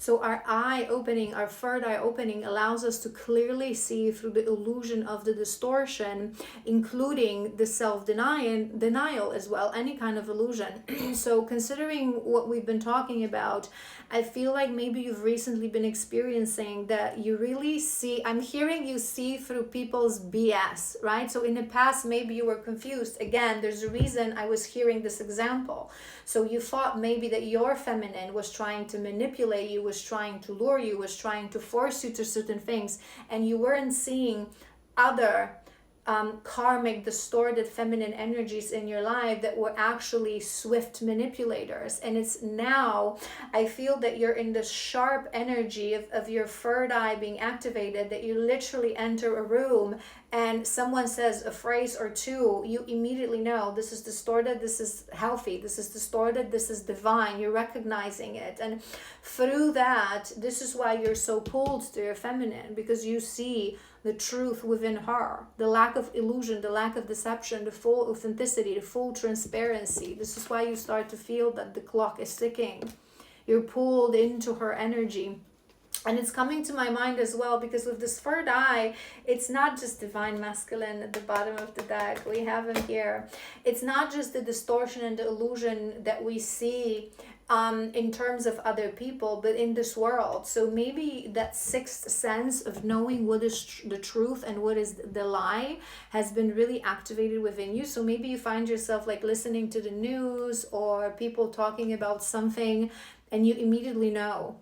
So our eye opening, our third eye opening, allows us to clearly see through the illusion of the distortion, including the self-denial as well, any kind of illusion. So considering what we've been talking about, I feel like maybe you've recently been experiencing that you really see, I'm hearing you see through people's BS, right? So in the past, maybe you were confused. Again, there's a reason I was hearing this example. So you thought maybe that your feminine was trying to manipulate you, was trying to lure you, was trying to force you to certain things, and you weren't seeing other karmic distorted feminine energies in your life that were actually swift manipulators. And it's now, I feel that you're in this sharp energy of your third eye being activated, that you literally enter a room and someone says a phrase or two, you immediately know this is distorted, this is healthy, this is distorted, this is divine. You're recognizing it. And through that, this is why you're so pulled to your feminine, because you see the truth within her, the lack of illusion, the lack of deception, the full authenticity, the full transparency. This is why you start to feel that the clock is ticking. You're pulled into her energy. And it's coming to my mind as well, because with this third eye, it's not just divine masculine at the bottom of the deck. We have him here. It's not just the distortion and the illusion that we see in terms of other people, but in this world. So maybe that sixth sense of knowing what is the truth and what is the lie has been really activated within you. So maybe you find yourself like listening to the news or people talking about something, and you immediately know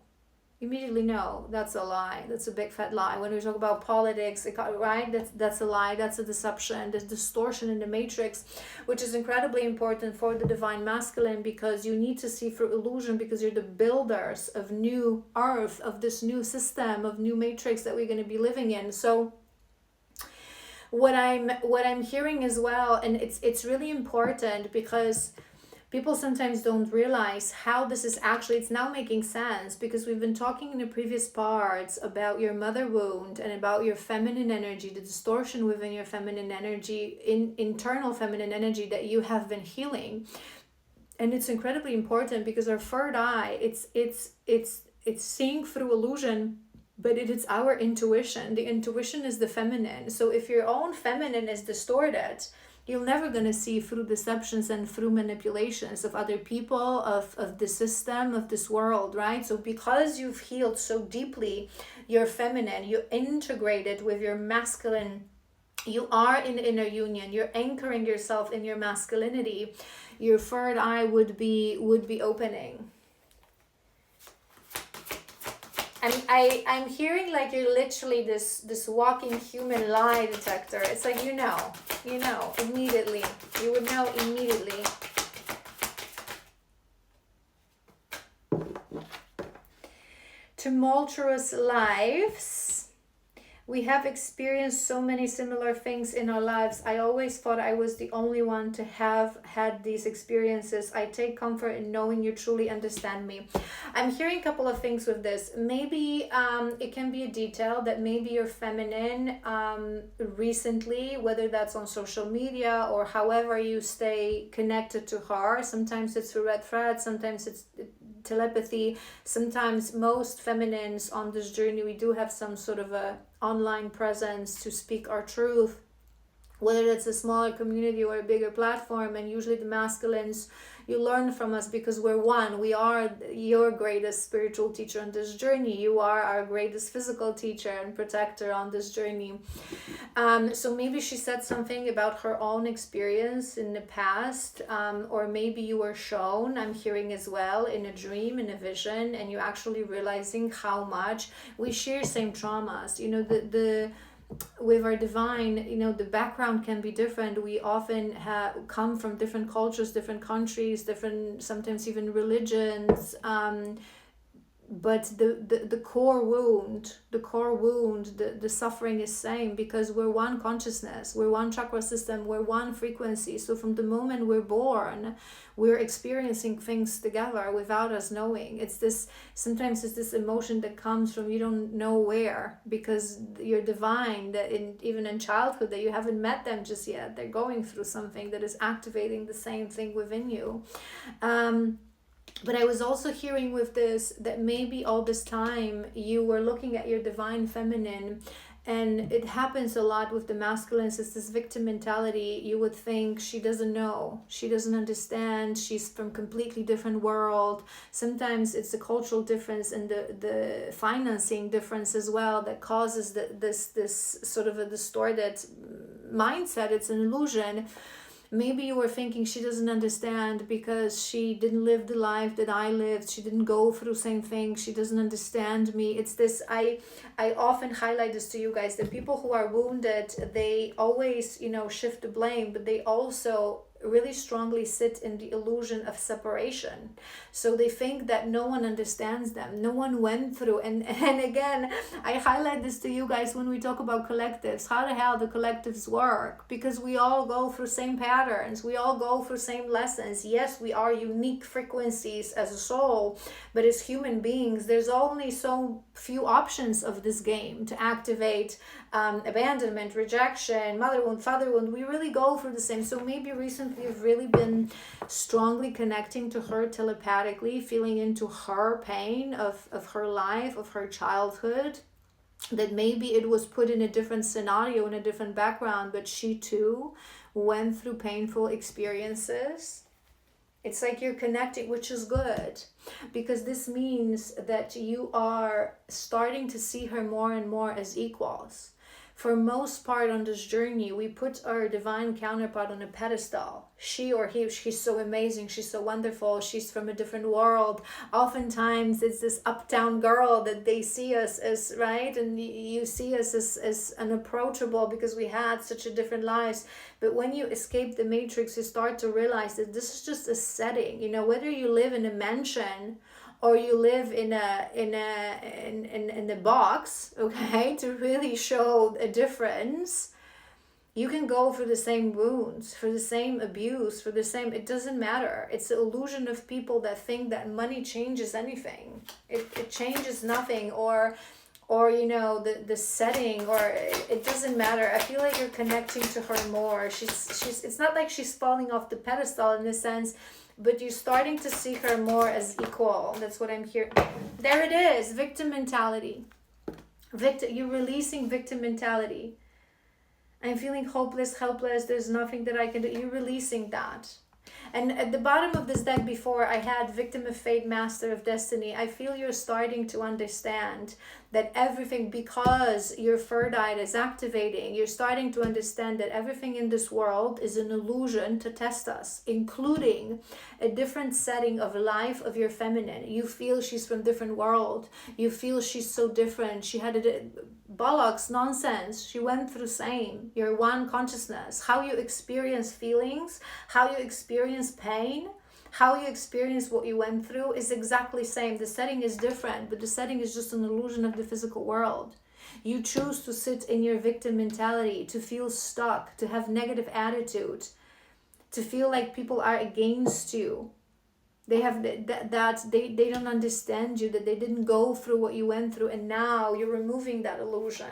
that's a lie. That's a big fat lie. When we talk about politics, right, that's a lie, that's a deception, there's distortion in the matrix, which is incredibly important for the divine masculine, because you need to see through illusion, because you're the builders of new earth, of this new system, of new matrix that we're going to be living in. So what I'm hearing as well, and it's really important, because people sometimes don't realize how this is actually, it's now making sense, because we've been talking in the previous parts about your mother wound and about your feminine energy, the distortion within your feminine energy, internal feminine energy that you have been healing. And it's incredibly important, because our third eye, it's seeing through illusion, but it's our intuition. The intuition is the feminine. So if your own feminine is distorted, you're never going to see through deceptions and through manipulations of other people, of the system, of this world, right? So because you've healed so deeply your feminine, you integrated with your masculine, you are in inner union, you're anchoring yourself in your masculinity, your third eye would be opening. I'm hearing like you're literally this walking human lie detector. It's like you know immediately. You would know immediately. Tumultuous lives. We have experienced so many similar things in our lives. I always thought I was the only one to have had these experiences. I take comfort in knowing you truly understand me. I'm hearing a couple of things with this. Maybe it can be a detail that maybe you're feminine recently, whether that's on social media or however you stay connected to her. Sometimes it's through red thread, sometimes it's telepathy. Sometimes most feminines on this journey, we do have some sort of a online presence to speak our truth, whether it's a smaller community or a bigger platform. And usually the masculines, you learn from us because we're one. We are your greatest spiritual teacher on this journey. You are our greatest physical teacher and protector on this journey. So maybe she said something about her own experience in the past, or maybe you were shown, I'm hearing as well, in a dream, in a vision, and you're actually realizing how much we share same traumas. You know, the with our divine, you know, the background can be different. We often come from different cultures, different countries, different, sometimes even religions, but the core wound, the suffering is same, because we're one consciousness, we're one chakra system, we're one frequency. So from the moment we're born, we're experiencing things together without us knowing. It's this, sometimes it's this emotion that comes from you don't know where, because you're divine, that even in childhood, that you haven't met them just yet, they're going through something that is activating the same thing within you. But I was also hearing with this that maybe all this time you were looking at your divine feminine, and it happens a lot with the masculines. It's this victim mentality. You would think she doesn't know, she doesn't understand, she's from completely different world. Sometimes it's a cultural difference and the financing difference as well that causes this sort of a distorted mindset. It's an illusion. Maybe you were thinking she doesn't understand because she didn't live the life that I lived. She didn't go through the same thing. She doesn't understand me. It's this, I often highlight this to you guys, that people who are wounded, they always, shift the blame, but they also really strongly sit in the illusion of separation. So they think that no one understands them, no one went through. And again, I highlight this to you guys when we talk about collectives. How the hell do collectives work? Because we all go through same patterns, we all go through same lessons. Yes, we are unique frequencies as a soul, but as human beings, there's only so few options of this game to activate abandonment, rejection, mother wound, father wound. We really go through the same. So maybe recently you've really been strongly connecting to her telepathically, feeling into her pain of her life, of her childhood, that maybe it was put in a different scenario, in a different background, but she too went through painful experiences. It's like you're connecting, which is good, because this means that you are starting to see her more and more as equals. For most part on this journey, we put our divine counterpart on a pedestal. She or he, she's so amazing, she's so wonderful, she's from a different world. Oftentimes it's this uptown girl that they see us as, right? And you see us as unapproachable because we had such a different lives. But when you escape the matrix, you start to realize that this is just a setting. Whether you live in a mansion or you live in a box, okay, to really show a difference, you can go for the same wounds, for the same abuse, for the same, it doesn't matter. It's the illusion of people that think that money changes anything. It changes nothing, or the setting, or it doesn't matter. I feel like you're connecting to her more. She's it's not like she's falling off the pedestal in a sense, but you're starting to see her more as equal. That's what I'm hearing. There it is, victim mentality. You're releasing victim mentality. I'm feeling hopeless, helpless, there's nothing that I can do. You're releasing that. And at the bottom of this deck before, I had victim of fate, master of destiny. I feel you're starting to understand that everything, because your third eye is activating, you're starting to understand that everything in this world is an illusion to test us, including a different setting of life of your feminine. You feel she's from a different world. You feel she's so different. She had a bollocks, nonsense. She went through same. You're one consciousness. How you experience feelings, how you experience pain, how you experience what you went through is exactly same. The setting is different, but the setting is just an illusion of the physical world. You choose to sit in your victim mentality, to feel stuck, to have negative attitude, to feel like people are against you. They have that they don't understand you, that they didn't go through what you went through, and now you're removing that illusion.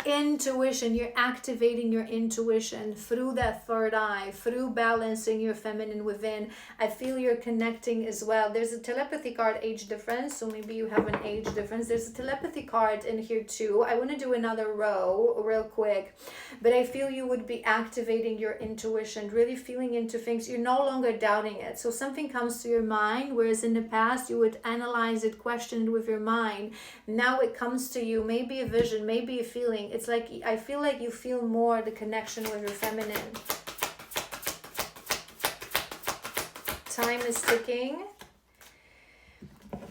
Intuition, you're activating your intuition through that third eye, through balancing your feminine within. I feel you're connecting as well. There's a telepathy card, age difference, so maybe you have an age difference. There's a telepathy card in here too. I want to do another row real quick, but I feel you would be activating your intuition, really feeling into things. You're no longer doubting it. So something comes to your mind, whereas in the past you would analyze it, question it with your mind. Now it comes to you, maybe a vision, maybe a feeling. It's like, I feel like you feel more the connection with your feminine. Time is ticking.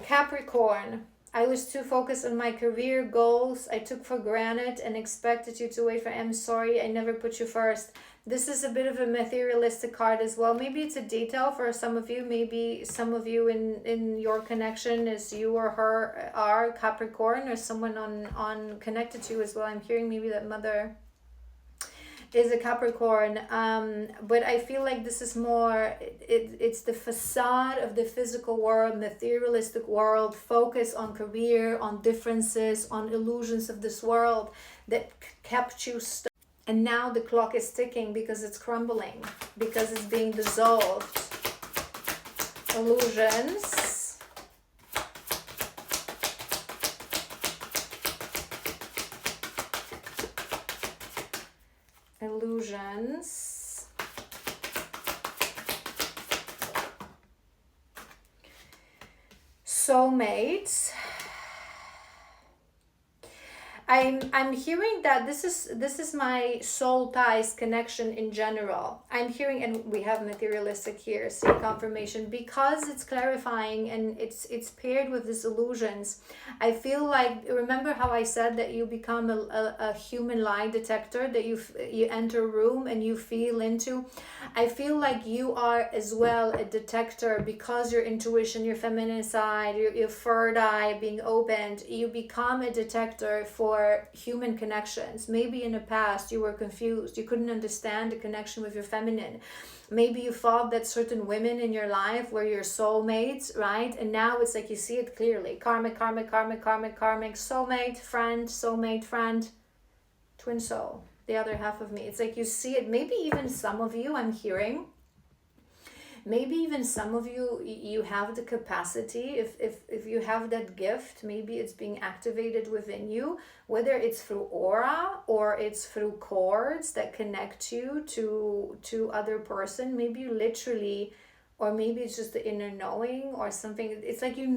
Capricorn, I was too focused on my career goals. I took for granted and expected you to wait for. I'm sorry, I never put you first. This is a bit of a materialistic card as well. Maybe it's a detail for some of you. Maybe some of you in your connection is you or her are Capricorn, or someone on connected to you as well. I'm hearing maybe that mother. is a Capricorn, but I feel like this is more, it's the facade of the physical world, materialistic world, focus on career, on differences, on illusions of this world that kept you stuck. And now the clock is ticking because it's crumbling, because it's being dissolved. Illusions. Illusions. Soulmates. I'm hearing that this is my soul ties connection in general. I'm hearing, and we have materialistic here, see confirmation, because it's clarifying and it's paired with these illusions. I feel like, remember how I said that you become a human lie detector, that you enter a room and you feel into. I feel like you are as well a detector, because your intuition, your feminine side, your third eye being opened, you become a detector for human connections. Maybe in the past you were confused, you couldn't understand the connection with your feminine. Maybe you thought that certain women in your life were your soulmates, right? And now it's like you see it clearly. Karmic, soulmate, friend, twin soul, the other half of me. It's like you see it. Maybe even some of you, I'm hearing, maybe even some of you have the capacity, if you have that gift, maybe it's being activated within you, whether it's through aura or it's through cords that connect you to other person. Maybe you literally, or maybe it's just the inner knowing or something. It's like you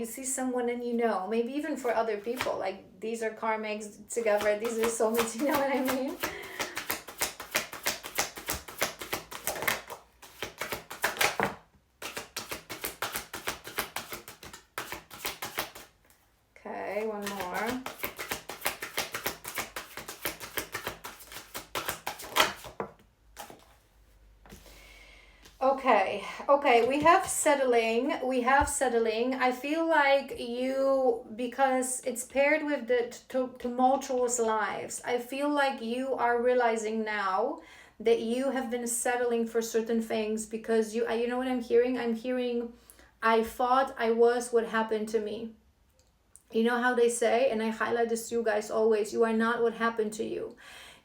see someone and maybe even for other people, like these are karmics together, these are soulmates, you know what I mean? Okay, one more. Okay, we have settling. I feel like you, because it's paired with the tumultuous lives, I feel like you are realizing now that you have been settling for certain things because you know what I'm hearing? I'm hearing, I thought I was what happened to me. You know how they say, and I highlight this to you guys always, you are not what happened to you.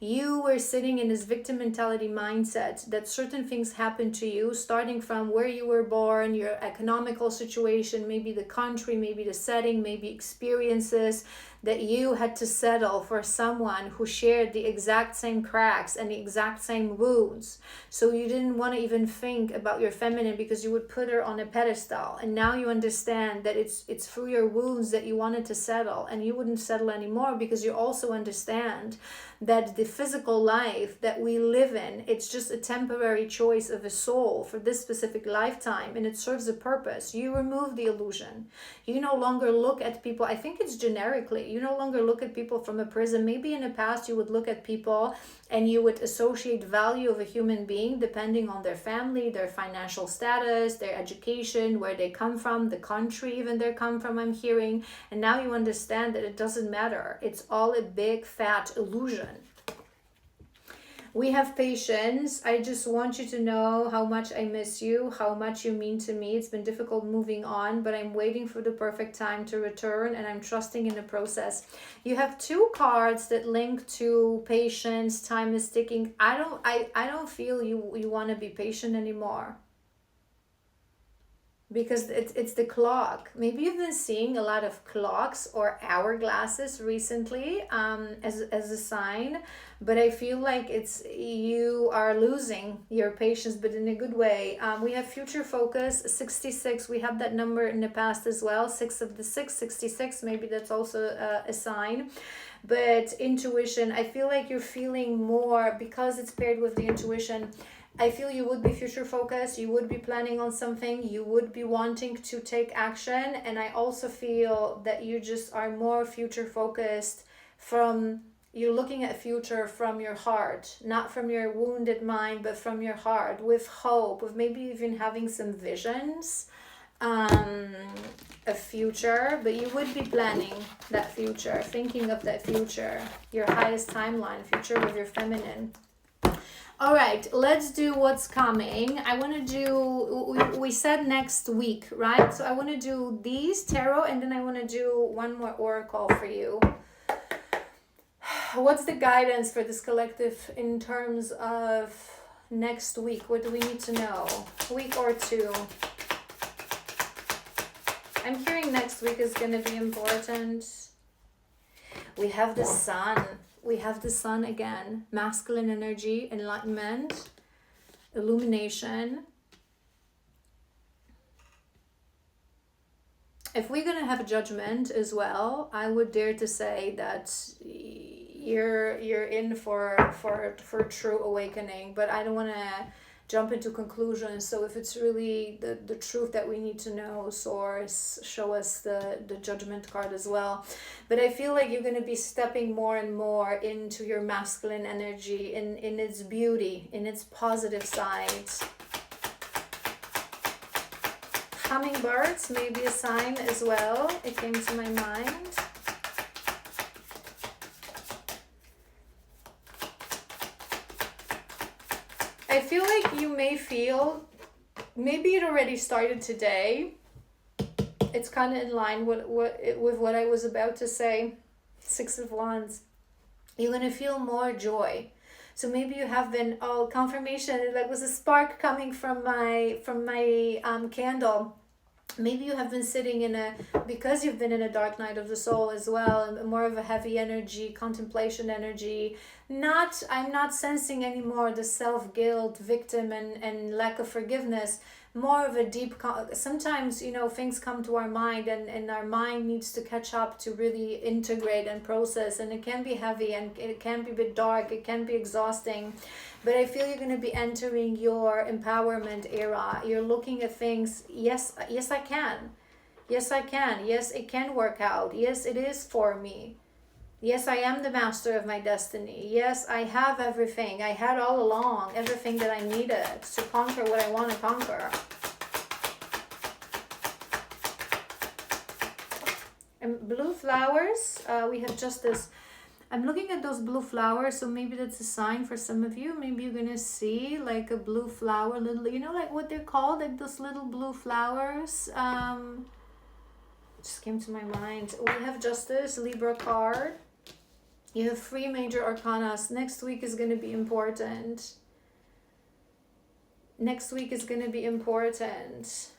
You were sitting in this victim mentality mindset that certain things happened to you, starting from where you were born, your economical situation, maybe the country, maybe the setting, maybe experiences, that you had to settle for someone who shared the exact same cracks and the exact same wounds. So you didn't want to even think about your feminine because you would put her on a pedestal. And now you understand that it's through your wounds that you wanted to settle, and you wouldn't settle anymore because you also understand that the physical life that we live in, it's just a temporary choice of a soul for this specific lifetime, and it serves a purpose. You remove the illusion. You no longer look at people, I think it's generically, you no longer look at people from a prism. Maybe in the past you would look at people and you would associate value of a human being depending on their family, their financial status, their education, where they come from, the country even they come from, I'm hearing. And now you understand that it doesn't matter. It's all a big fat illusion. We have patience. I just want you to know how much I miss you, how much you mean to me. It's been difficult moving on, but I'm waiting for the perfect time to return, and I'm trusting in the process. You have two cards that link to patience. Time is ticking. I don't feel you want to be patient anymore, because it's the clock. Maybe you've been seeing a lot of clocks or hourglasses recently, as a sign, but I feel like it's you are losing your patience, but in a good way. We have future focus, 66. We have that number in the past as well, 66. Maybe that's also a sign. But intuition, I feel like you're feeling more because it's paired with the intuition. I feel you would be future focused, you would be planning on something, you would be wanting to take action. And I also feel that you just are more future focused from, you're looking at future from your heart, not from your wounded mind, but from your heart, with hope, with maybe even having some visions. um, a future, but you would be planning that future, thinking of that future, your highest timeline, future with your feminine. All right, let's do what's coming. I want to do, we said next week, right? So I want to do these tarot, and then I want to do one more oracle for you. What's the guidance for this collective in terms of next week? What do we need to know? Week or two? I'm hearing next week is going to be important. We have the sun. We have the sun again. Masculine energy, enlightenment, illumination. If we're going to have a judgment as well, I would dare to say that you're in for true awakening, but I don't want to jump into conclusions. So if it's really the truth that we need to know, source, show us the judgment card as well. But I feel like you're going to be stepping more and more into your masculine energy in its beauty, in its positive sides. Hummingbirds may be a sign as well. It came to my mind. I feel like you may feel, maybe it already started today. It's kind of in line with what I was about to say. Six of Wands. You're going to feel more joy. So maybe you have been, confirmation, like was a spark coming from my candle. Maybe you have been sitting because you've been in a dark night of the soul as well, and more of a heavy energy, contemplation energy. I'm not sensing anymore the self-guilt, victim and lack of forgiveness. More of a deep, sometimes, things come to our mind and our mind needs to catch up to really integrate and process, and it can be heavy and it can be a bit dark, it can be exhausting. But I feel you're going to be entering your empowerment era. You're looking at things, yes, I can. Yes, I can. Yes, it can work out. Yes, it is for me. Yes, I am the master of my destiny. Yes, I have everything. I had all along everything that I needed to conquer what I want to conquer. And blue flowers, we have justice. I'm looking at those blue flowers, so maybe that's a sign for some of you. Maybe you're gonna see like a blue flower, little, like what they're called, like those little blue flowers. Just came to my mind. We have justice, Libra card. You have 3 major arcanas. Next week is gonna be important. Next week is gonna be important.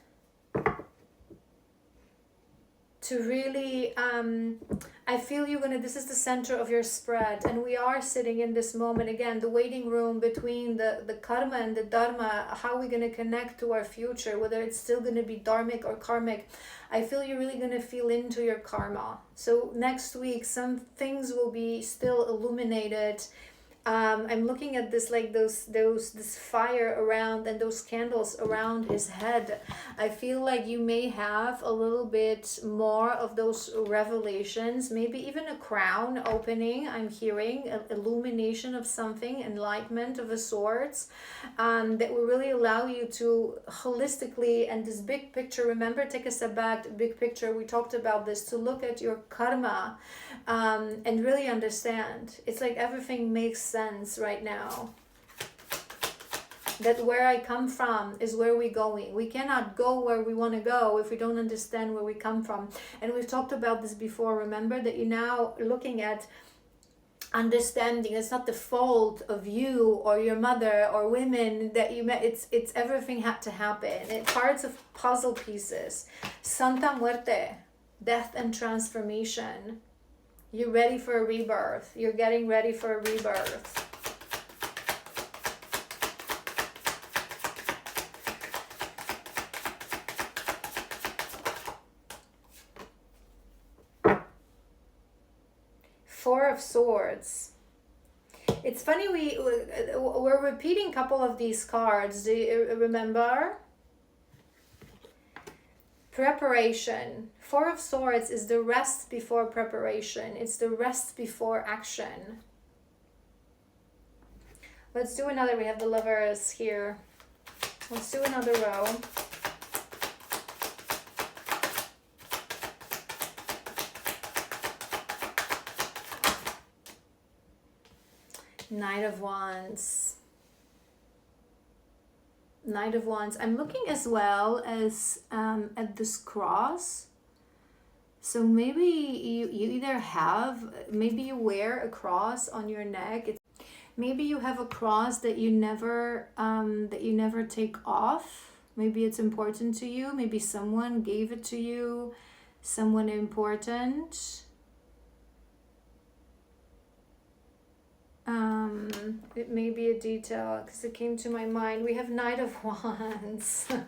To really, I feel this is the center of your spread, and we are sitting in this moment again, the waiting room between the karma and the dharma, how we're going to connect to our future, whether it's still going to be dharmic or karmic. I feel you're really going to feel into your karma. So next week, some things will be still illuminated. I'm looking at this, like this fire around and those candles around his head. I feel like you may have a little bit more of those revelations, maybe even a crown opening. I'm hearing an illumination of something, enlightenment of a sorts, that will really allow you to holistically, and this big picture, remember, take a step back, the big picture, we talked about this, to look at your karma, and really understand. It's like everything makes sense right now. That where I come from is where we're going. We cannot go where we want to go if we don't understand where we come from. And we've talked about this before. Remember that you're now looking at understanding. It's not the fault of you or your mother or women that you met. It's everything had to happen. It's parts of puzzle pieces. Santa Muerte, death and transformation. You're ready for a rebirth. You're getting ready for a rebirth. Four of Swords. It's funny, we're repeating a couple of these cards. Do you remember? Preparation. Four of Swords is the rest before preparation. It's the rest before action. Let's do another. We have the Lovers here. Let's do another row. Knight of Wands. Knight of Wands. I'm looking as well as at this cross. So maybe you either have, maybe you wear a cross on your neck. Maybe you have a cross that you never take off. Maybe it's important to you. Maybe someone gave it to you, someone important. It may be a detail because it came to my mind. We have Knight of Wands. Yeah.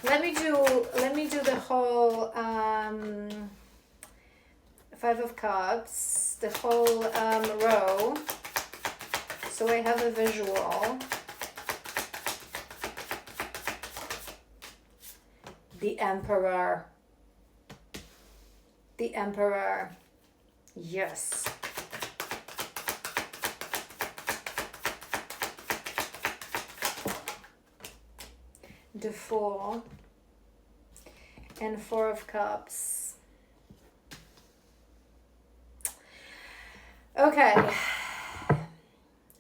Let me do the whole Five of Cups, the whole row, so I have a visual. The Emperor. The Emperor. Yes. The Fool and Four of Cups. Okay.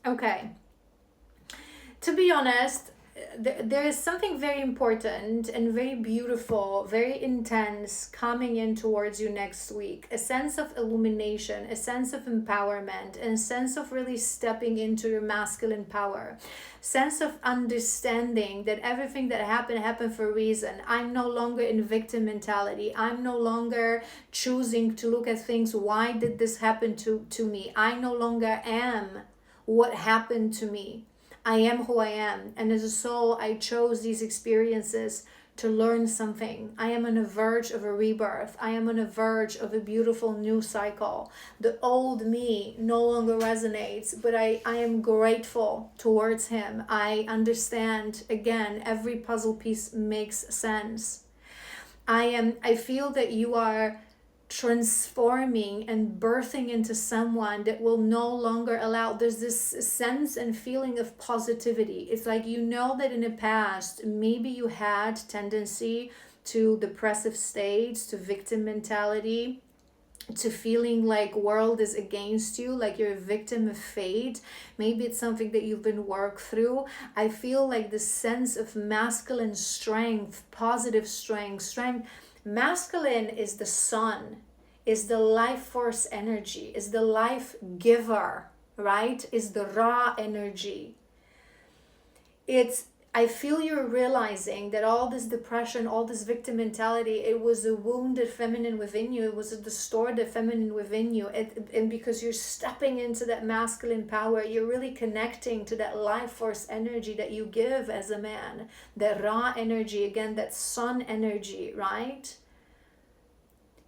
Okay. To be honest, there is something very important and very beautiful, very intense coming in towards you next week. A sense of illumination, a sense of empowerment, and a sense of really stepping into your masculine power. Sense of understanding that everything that happened for a reason. I'm no longer in victim mentality. I'm no longer choosing to look at things. Why did this happen to me? I no longer am what happened to me. I am who I am, and as a soul, I chose these experiences to learn something. I am on the verge of a rebirth. I am on the verge of a beautiful new cycle. The old me no longer resonates, but I am grateful towards him. I understand, again, every puzzle piece makes sense. I feel that you are transforming and birthing into someone that will no longer allow. There's this sense and feeling of positivity. It's like, you know, that in the past maybe you had tendency to depressive states, to victim mentality, to feeling like world is against you, like you're a victim of fate. Maybe it's something that you've been worked through. I feel like the sense of masculine strength, positive strength. Masculine is the sun, is the life force energy, is the life giver, right? Is the raw energy. I feel you're realizing that all this depression, all this victim mentality, it was a wounded feminine within you. It was a distorted feminine within you. And because you're stepping into that masculine power, you're really connecting to that life force energy that you give as a man. That raw energy, again, that sun energy, right?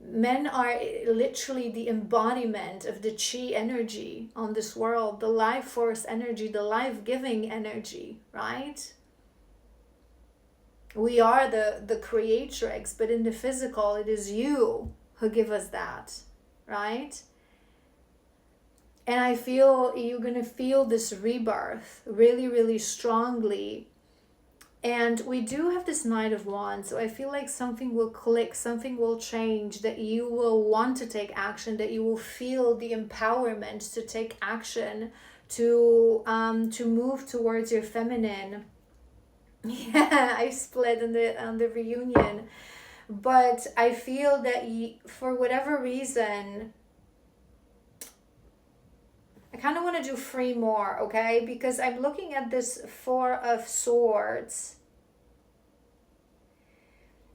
Men are literally the embodiment of the chi energy on this world, the life force energy, the life-giving energy, right? We are the creatrix, but in the physical, it is you who give us that, right? And I feel you're going to feel this rebirth really, really strongly. And we do have this Knight of Wands, so I feel like something will click, something will change, that you will want to take action, that you will feel the empowerment to take action, to move towards your feminine. Yeah, I split on the reunion, but I feel that for whatever reason, I kind of want to do 3 more, okay? Because I'm looking at this 4 of Swords,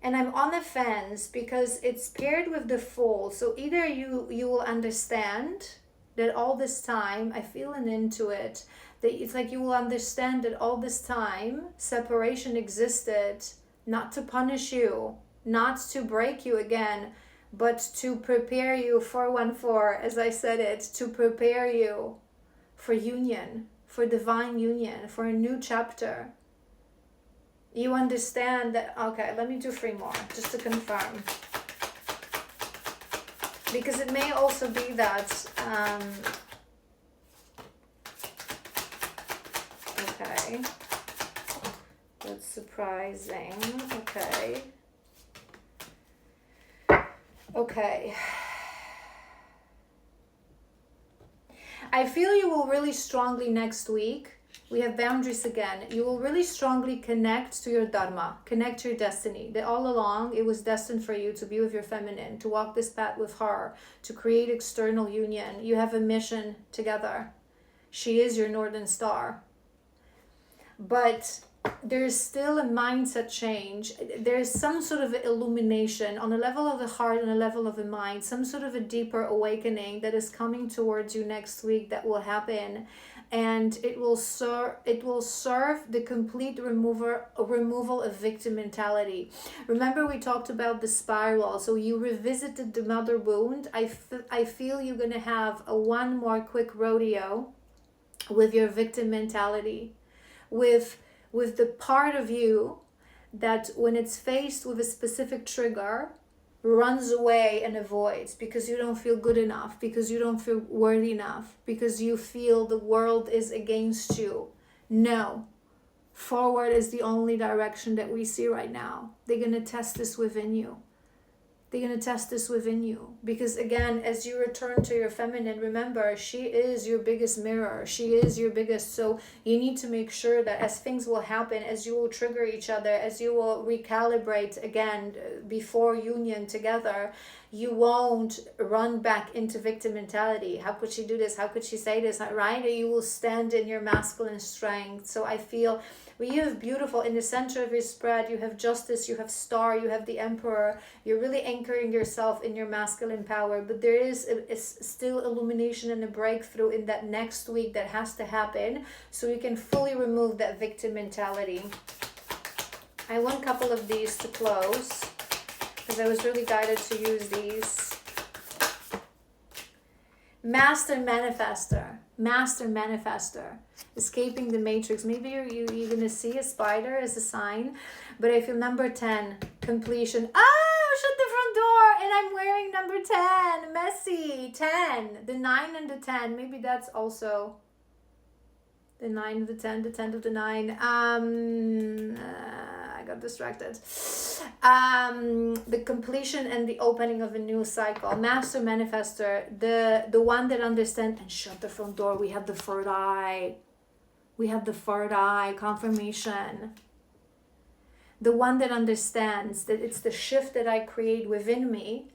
and I'm on the fence because it's paired with the Fool. So either you will understand that all this time, I feel an intuit, that it's like you will understand that all this time separation existed, not to punish you, not to break you again, but to prepare you, 414, as I said it, to prepare you for union, for divine union, for a new chapter. You understand that, okay, let me do 3 more, just to confirm. Because it may also be that, okay, that's surprising, okay. Okay. I feel you will really strongly next week. We have boundaries again. You will really strongly connect to your dharma, connect to your destiny. That all along it was destined for you to be with your feminine, to walk this path with her, to create external union. You have a mission together. She is your northern star. But there's still a mindset change. There's some sort of illumination on a level of the heart and a level of the mind, some sort of a deeper awakening that is coming towards you next week that will happen. And it will serve the complete removal of victim mentality. Remember, we talked about the spiral. So you revisited the mother wound. I feel you're going to have a one more quick rodeo with your victim mentality, with the part of you that when it's faced with a specific trigger runs away and avoids because you don't feel good enough, because you don't feel worthy enough, because you feel the world is against you. No, forward is the only direction that we see right now. They're going to test this within you. They're going to test this within you. Because again, as you return to your feminine, remember, she is your biggest mirror. She is your biggest. So you need to make sure that as things will happen, as you will trigger each other, as you will recalibrate again before union together, you won't run back into victim mentality. How could she do this? How could she say this? Right? You will stand in your masculine strength. So I feel you have beautiful in the center of your spread. You have justice, you have star, you have the emperor. You're really anchoring yourself in your masculine power. But there is still illumination and a breakthrough in that next week that has to happen so you can fully remove that victim mentality. I want a couple of these to close because I was really guided to use these. Master manifester, escaping the matrix. Maybe you're gonna see a spider as a sign, but I feel number 10, completion. Oh, shut the front door, and I'm wearing number 10, messy. 10, the 9 and the 10. Maybe that's also the 9 of the 10, the 10 of the 9. I got distracted. The completion and the opening of a new cycle. Master manifester, the one that understands. And shut the front door. We have the third eye. We have the third eye confirmation. The one that understands that it's the shift that I create within me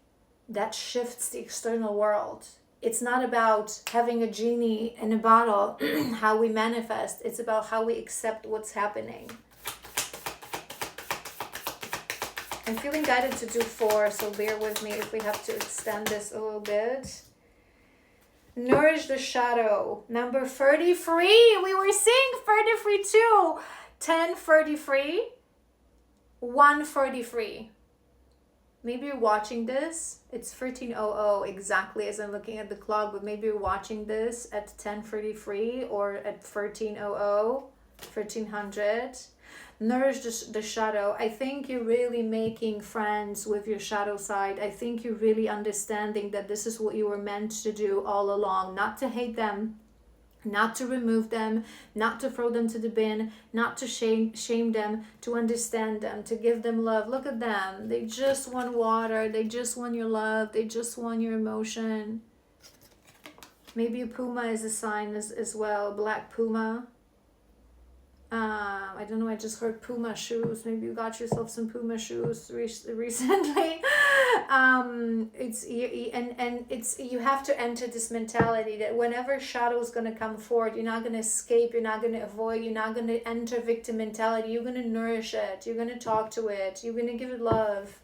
that shifts the external world. It's not about having a genie in a bottle, how we manifest. It's about how we accept what's happening. I'm feeling guided to do 4, so bear with me if we have to extend this a little bit. Nourish the shadow. Number 33. We were seeing 33 too. 1033. 133. Maybe you're watching this. It's 13:00 exactly as I'm looking at the clock, but maybe you're watching this at 10:33 or at 13:00, 1300. Nourish the shadow. I think you're really making friends with your shadow side. I think you're really understanding that this is what you were meant to do all along. Not to hate them, not to remove them, not to throw them to the bin, not to shame them, to understand them, to give them love. Look at them. They just want water. They just want your love. They just want your emotion. Maybe a puma is a sign as well. Black puma. I don't know, I just heard puma shoes. Maybe you got yourself some puma shoes recently. You have to enter this mentality that whenever shadow is going to come forward, you're not going to escape, you're not going to avoid, you're not going to enter victim mentality. You're going to nourish it, you're going to talk to it, you're going to give it love.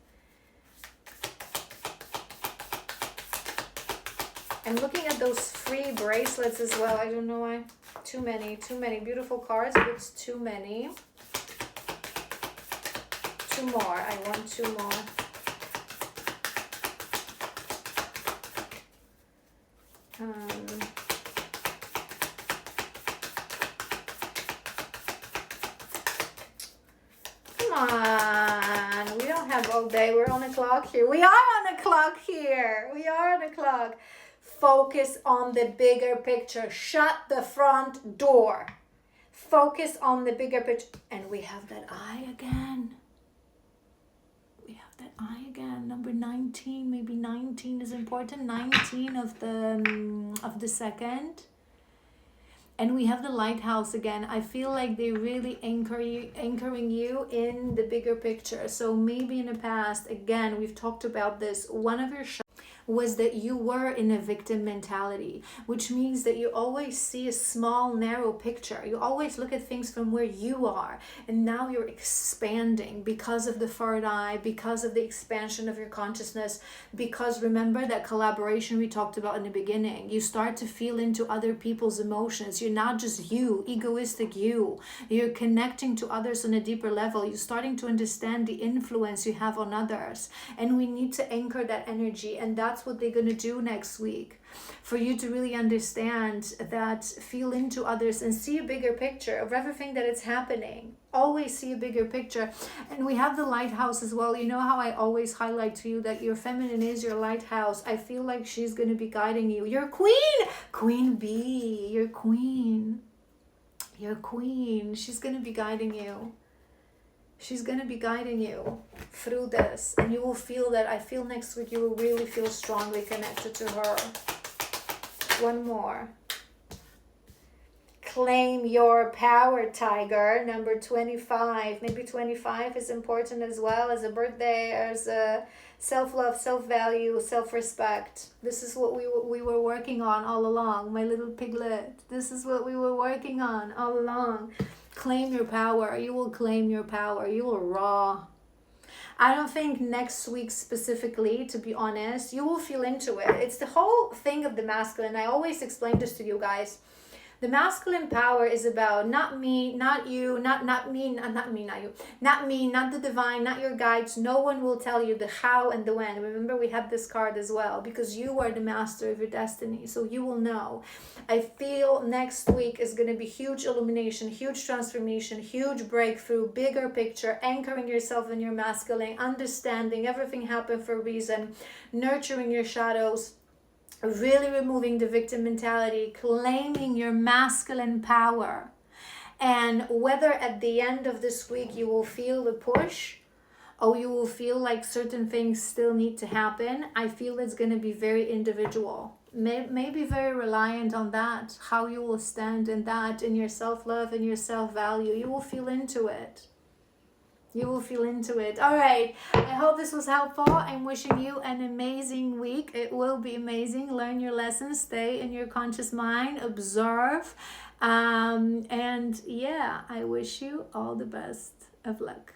I'm looking at those free bracelets as well. I don't know why. Too many beautiful cards, but it's too many. 2 more. I want 2 more. Come on. We don't have all day. We're on a clock here. We are on a clock here. We are on a clock. Focus on the bigger picture. Shut the front door. Focus on the bigger picture. And we have that eye again. We have that eye again? Number 19, maybe 19 is important. 19 of the second. And we have the lighthouse again. I feel like they really anchoring you in the bigger picture. So maybe in the past, again, we've talked about this, one of your was that you were in a victim mentality, which means that you always see a small, narrow picture. You always look at things from where you are, and now you're expanding because of the third eye, because of the expansion of your consciousness, because remember that collaboration we talked about in the beginning. You start to feel into other people's emotions. You're not just you, egoistic you. You're connecting to others on a deeper level. You're starting to understand the influence you have on others, and we need to anchor that energy, and that's what they're going to do next week, for you to really understand that, feel into others and see a bigger picture of everything that is happening. Always see a bigger picture. And we have the lighthouse as well. You know how I always highlight to you that your feminine is your lighthouse. I feel like she's going to be guiding you. Your queen bee, your queen. She's going to be guiding you. She's going to be guiding you through this, and you will feel that. I feel next week you will really feel strongly connected to her. One more. Claim your power, Tiger. Number 25. Maybe 25 is important as well, as a birthday, as a self-love, self-value, self-respect. This is what we were working on all along, my little piglet. This is what we were working on all along. Claim your power. You will claim your power. You will raw. I don't think next week specifically, to be honest, you will feel into it. It's the whole thing of the masculine. I always explain this to you guys. The masculine power is about not me, not you, not me, not you, not me, not the divine, not your guides. No one will tell you the how and the when. Remember, we have this card as well, because you are the master of your destiny, so you will know. I feel next week is going to be huge illumination, huge transformation, huge breakthrough, bigger picture, anchoring yourself in your masculine, understanding everything happened for a reason, nurturing your shadows, really removing the victim mentality, claiming your masculine power. And whether at the end of this week you will feel the push, or you will feel like certain things still need to happen, I feel it's going to be very individual. Maybe very reliant on that, how you will stand in that, in your self-love and your self-value. You will feel into it. You will feel into it. All right. I hope this was helpful. I'm wishing you an amazing week. It will be amazing. Learn your lessons. Stay in your conscious mind. Observe. And yeah, I wish you all the best of luck.